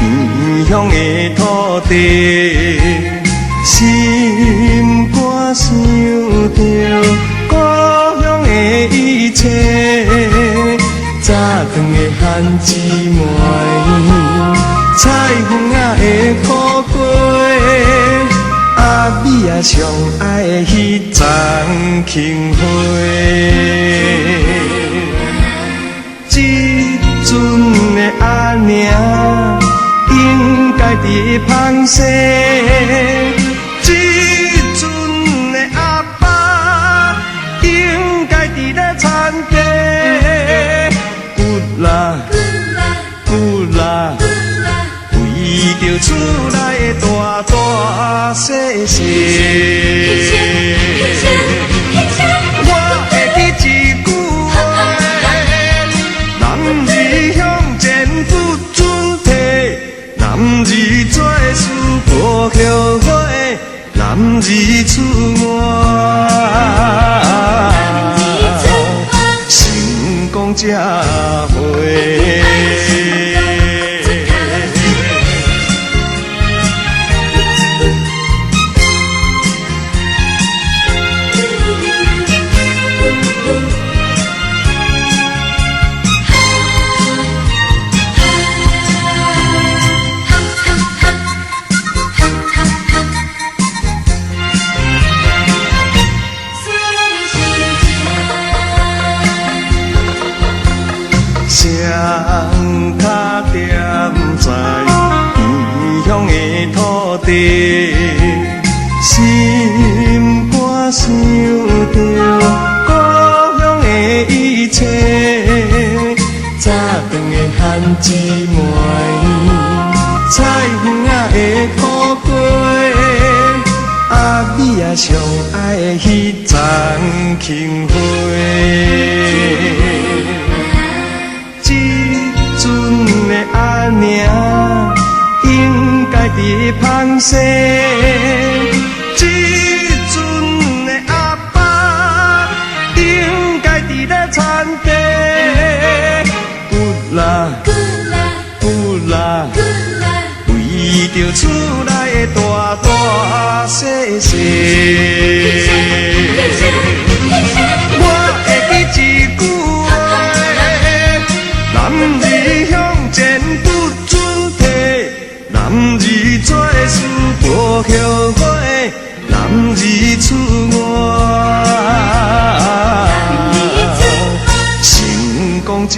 异乡的土地，心肝想着故乡的一切，早长的番姊妹，彩虹仔的苦瓜。阿美啊，上爱的迄丛杏花，这阵的阿娘应该伫芳西，这阵的阿爸应该伫咧田地，骨啦骨啦。为着厝内的大大小小，我会记一句话：男儿向前不准退，男儿做事无后悔，男儿出外，成功才会。双脚踮在异乡的土地，心肝想着故乡的一切，早长的番姊妹，彩虹仔的苦瓜，阿美啊上爱的迄丛杏花。阿娘应该伫芳西，这阵的阿爸应该伫咧田地，骨啦骨啦，为着厝内的大大小小，我会记一句话：男儿向前不准退，男儿做事无后悔，男儿出外，成功才